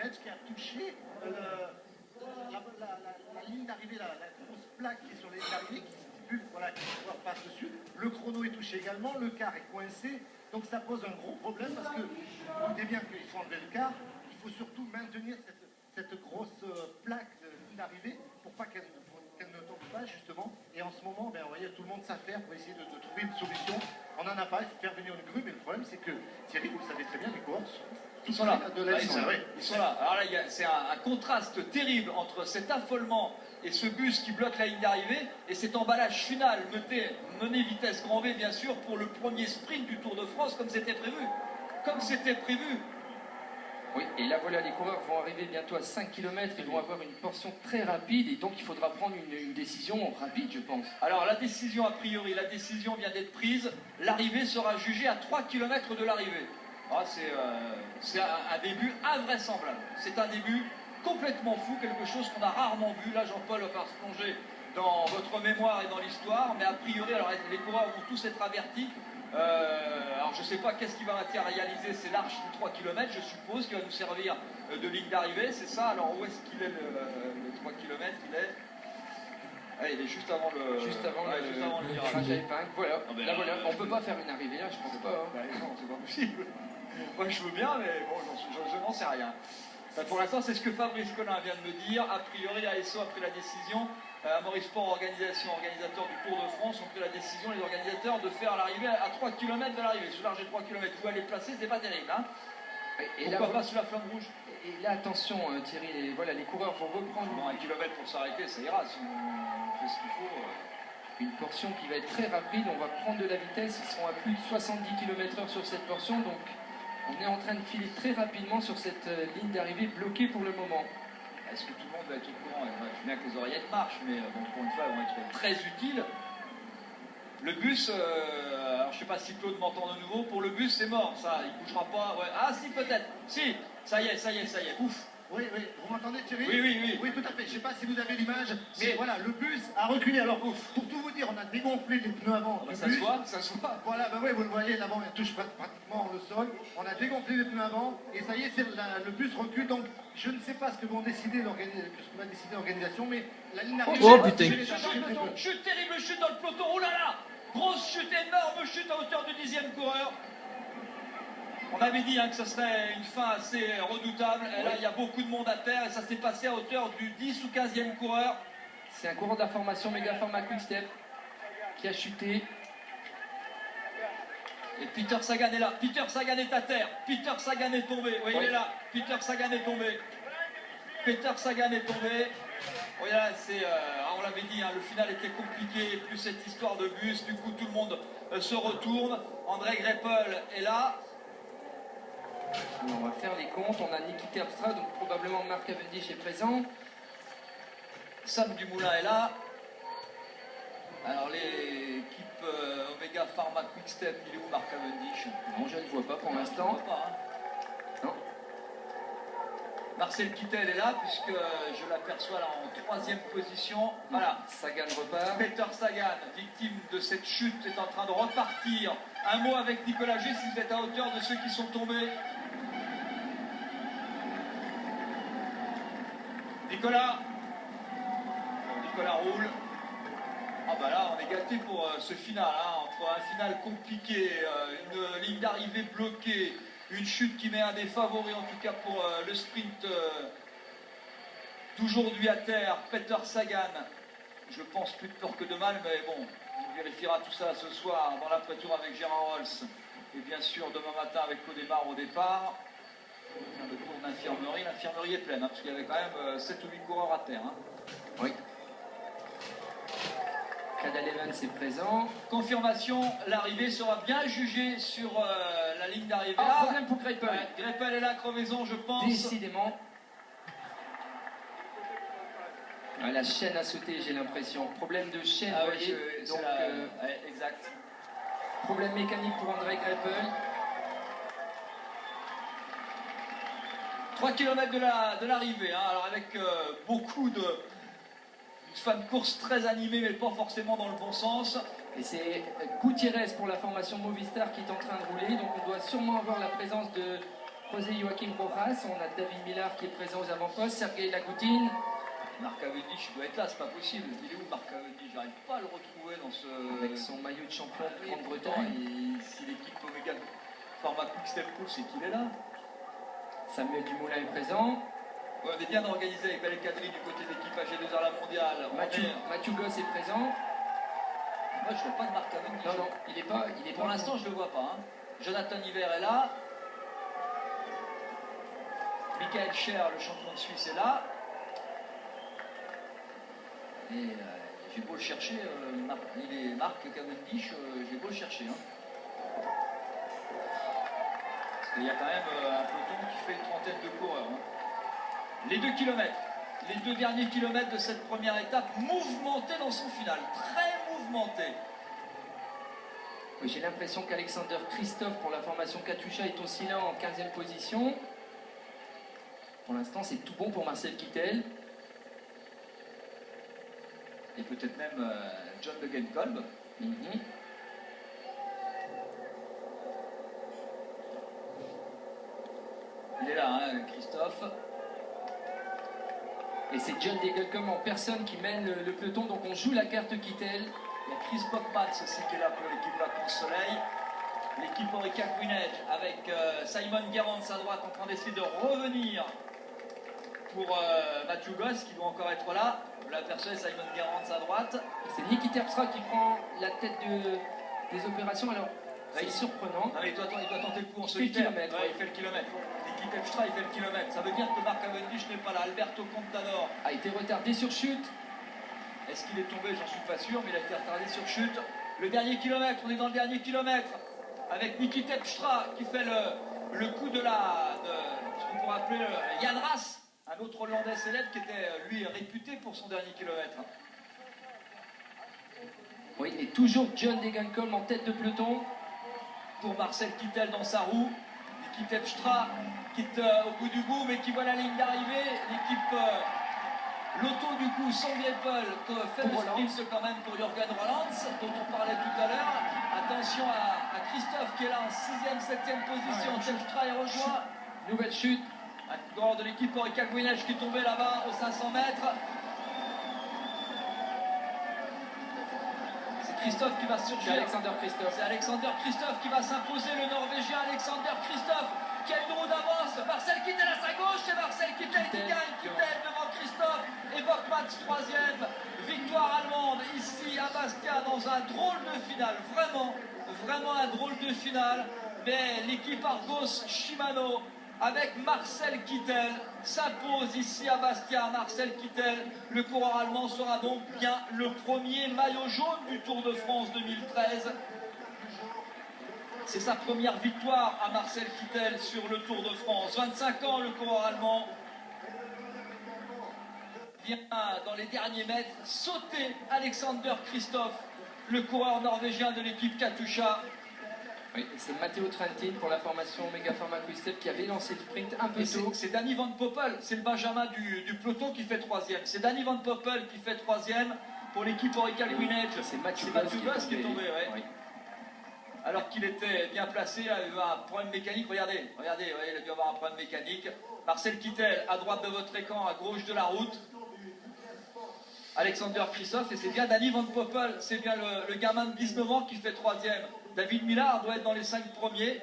Edge qui a touché la ligne d'arrivée, la grosse plaque qui est sur la ligne d'arrivée qui stipule voilà, que le joueur passe dessus. Le chrono est touché également, le quart est coincé, donc ça pose un gros problème parce que vous savez bien qu'il faut enlever le quart, il faut surtout maintenir cette grosse plaque de ligne d'arrivée pour pas qu'elle ne tombe pas justement. Et en ce moment, ben, vous voyez, tout le monde s'affaire pour essayer de trouver une solution. On n'en a pas, il faut faire venir une grue, mais le problème c'est que Thierry, vous le savez très bien, les coureurs ils sont là. Ils sont là. Alors là, c'est un contraste terrible entre cet affolement et ce bus qui bloque la ligne d'arrivée et cet emballage final mené vitesse grand V, bien sûr, pour le premier sprint du Tour de France, comme c'était prévu. Comme c'était prévu. Oui, et là voilà, les coureurs vont arriver bientôt à 5 km, ils vont avoir une portion très rapide et donc il faudra prendre une décision rapide, je pense. Alors la décision, a priori, la décision vient d'être prise, l'arrivée sera jugée à 3 km de l'arrivée. Ah, c'est un début invraisemblable, c'est un début complètement fou, quelque chose qu'on a rarement vu. Là, Jean-Paul va faire se plonger dans votre mémoire et dans l'histoire, mais a priori, alors les coureurs vont tous être avertis. Alors je ne sais pas qu'est-ce qui va matérialiser, c'est l'arche de 3 km, je suppose, qui va nous servir de ligne d'arrivée, c'est ça. Alors où est-ce qu'il est le 3 km? Il est juste avant le virage à épingle. Voilà, là, voilà. On ne peut pas faire une arrivée là, je pense pas. Hein. Non, c'est pas possible. Moi je veux bien, mais bon, je n'en sais rien. Pour l'instant, c'est ce que Fabrice Collin vient de me dire. A priori, ASO a pris la décision. Maurice Sport Organisation, organisateur du Tour de France, ont pris la décision, les organisateurs, de faire l'arrivée à 3 km de l'arrivée. Sur l'arche de 3 km, où elle est placée, c'est pas terrible. Hein. Et pourquoi pas sur la flamme rouge? Et là, attention, Thierry, voilà, les coureurs vont reprendre. Bon, 1 km pour s'arrêter, ça ira si on fait ce qu'il faut. Une portion qui va être très rapide, on va prendre de la vitesse, ils seront à plus de 70 km/h sur cette portion, donc on est en train de filer très rapidement sur cette ligne d'arrivée bloquée pour le moment. Est-ce que tout le monde va être au courant? Je sais bien que les oreillettes marchent, mais bon, pour une fois, elles vont être très utiles. Le bus, alors je ne sais pas si Claude m'entend de nouveau, pour le bus c'est mort, ça, il ne bougera pas. Ouais. Ah si, peut-être, si, ça y est, ouf. Oui, vous m'entendez Thierry? Oui. Oui, tout à fait, je ne sais pas si vous avez l'image, mais voilà, le bus a reculé. Alors, pour tout vous dire, on a dégonflé les pneus avant. Ça se voit. Voilà, oui, vous le voyez, l'avant, il touche pratiquement le sol. On a dégonflé les pneus avant, et ça y est, le bus recule, donc je ne sais pas ce que va décider l'organisation, mais la ligne d'arrivée... Oh putain! Chute, terrible chute dans le peloton, oh là là! Grosse chute, énorme chute à hauteur du 10e coureur. On avait dit que ce serait une fin assez redoutable, et là il y a beaucoup de monde à terre, et ça s'est passé à hauteur du 10 ou 15e coureur. C'est un coureur d'information Megapharma Quick-Step qui a chuté. Et Peter Sagan est là, Peter Sagan est à terre, Peter Sagan est tombé, oui, il est là, Peter Sagan est tombé. Peter Sagan est tombé. Oui, là, on l'avait dit, le final était compliqué, plus cette histoire de bus, du coup tout le monde se retourne. André Greipel est là. On va faire les comptes, on a Niki Terpstra, donc probablement Mark Cavendish est présent. Sam Dumoulin est là. Alors l'équipe Omega Pharma Quick-Step, il est où Mark Cavendish? Non, je ne le vois pas pour l'instant. Non. Marcel Kittel est là, puisque je l'aperçois là en 3e position. Voilà. Sagan repart. Peter Sagan, victime de cette chute, est en train de repartir. Un mot avec Nicolas G, si vous êtes à hauteur de ceux qui sont tombés. Nicolas roule. Ah bah là on est gâté pour ce final, entre un final compliqué, une ligne d'arrivée bloquée, une chute qui met un des favoris en tout cas pour le sprint d'aujourd'hui à terre, Peter Sagan. Je pense plus de peur que de mal, mais bon, on vérifiera tout ça ce soir dans l'après-tour avec Gérard Rolls et bien sûr demain matin avec Codemar au départ. Le tour d'infirmerie, l'infirmerie est pleine, parce qu'il y avait quand même 7 ou 8 coureurs à terre. Oui. Cadel Evans est présent. Confirmation, l'arrivée sera bien jugée sur la ligne d'arrivée. Problème pour Greipel. Ouais, Greipel est là, crevaison, je pense. Décidément. La chaîne a sauté, j'ai l'impression. Problème de chaîne, vous voyez. Donc, exact. Problème mécanique pour André Greipel. 3 km de l'arrivée, alors avec beaucoup de fans de course très animés, mais pas forcément dans le bon sens. Et c'est Gutiérrez pour la formation Movistar qui est en train de rouler, donc on doit sûrement avoir la présence de José Joaquim Rojas, on a David Millar qui est présent aux avant-postes, Sergei Lagoutine. Marc Cavendish doit être là, c'est pas possible. Il est où Marc Cavendish? J'arrive pas à le retrouver dans ce. Avec son maillot de champion de Oui, Grande-Bretagne. et si l'équipe Omega Pharma Quick Step Pro, c'est qu'il est là. Samuel Dumoulin est présent. Ouais, on est bien organisé avec Belkadri du côté de l'équipe AG2R La Mondiale. Mathieu Goss est présent. Moi, je vois pas de Marc Cavendish. Non, il est pas. Pour l'instant, je le vois pas. Hein. Jonathan Hiver est là. Michael Scher, le champion de Suisse, est là. Et j'ai beau le chercher, il est Marc Cavendish, j'ai beau le chercher. Hein. Parce qu'il y a quand même un peloton qui fait une trentaine de coureurs. Hein. Les 2 kilomètres, les 2 derniers kilomètres de cette première étape, mouvementés dans son final, très mouvementés. Oui, j'ai l'impression qu'Alexander Christophe pour la formation Katusha est aussi là en 15e position. Pour l'instant, c'est tout bon pour Marcel Kittel. Et peut-être même John Degenkolb. Il est là, hein, Christophe. Et c'est John Degenkolb en personne qui mène le peloton, donc on joue la carte Kittel. Il y a Chris Bockmans aussi qui est là pour l'équipe Vacances Soleil. L'équipe Orica Greenedge avec Simon Gerrans à droite en train d'essayer de revenir pour Mathieu Goss qui doit encore être là. Vous l'apercevez, Simon Gerrans à droite. C'est Niki Terpstra qui prend la tête des opérations. Alors, c'est surprenant. Non, mais il doit tenter le coup en Il solitaire. fait le kilomètre. Ouais, il fait le kilomètre. Niki Terpstra, il fait le kilomètre. Ça veut dire que Marc Cavendish n'est pas là. Alberto Contador A été retardé sur chute. Est-ce qu'il est tombé? J'en suis pas sûr, mais il a été retardé sur chute. Le dernier kilomètre, on est dans le dernier kilomètre. Avec Niki Terpstra qui fait le coup de ce qu'on pourrait appeler Jan Raas. Un autre Hollandais célèbre qui était, lui, réputé pour son dernier kilomètre. Oui, il est toujours John Degenkolb en tête de peloton. Pour Marcel Kittel dans sa roue. Niki Terpstra quitte au bout du bout, mais qui voit la ligne d'arrivée. L'équipe Lotto, du coup, sans Viepel, fait le sprint quand même pour Jürgen Rolands, dont on parlait tout à l'heure. Attention à Christophe qui est là en 6e, 7e position. Terpstra est rejoint. Nouvelle chute. Un coureur de l'équipe Orica Greenedge qui est tombé là-bas aux 500 mètres. C'est Christophe qui va surgir. C'est Alexander Christophe. C'est Alexander Christophe qui va s'imposer, le Norvégien Alexander Christophe qui a une roue d'avance. Marcel Kittel à sa gauche, c'est Marcel Kittel qui gagne. Kittel devant Christophe et Bockmans 3e. Victoire allemande ici à Bastia dans un drôle de finale. Vraiment un drôle de finale. Mais l'équipe Argos Shimano avec Marcel Kittel s'impose ici à Bastia. Marcel Kittel, le coureur allemand, sera donc bien le premier maillot jaune du Tour de France 2013. C'est sa première victoire à Marcel Kittel sur le Tour de France. 25 ans, le coureur allemand vient dans les derniers mètres sauter Alexander Christophe, le coureur norvégien de l'équipe Katusha. Oui, c'est Matteo Trentin pour la formation Omega Pharma Quick Step qui avait lancé le sprint un peu tôt. C'est Danny Van Poppel, c'est le Benjamin du peloton qui fait 3e. C'est Danny Van Poppel qui fait 3e pour l'équipe Orica Greenedge. C'est Mathieu Goss qui est tombé. Ouais. Oui. Alors qu'il était bien placé, là, il a un problème mécanique. Regardez, il a dû avoir un problème mécanique. Marcel Kittel à droite de votre écran, à gauche de la route. Alexander Christophe, et c'est bien Danny Van Poppel, c'est bien le gamin de 19 ans qui fait 3e. David Millar doit être dans les 5 premiers.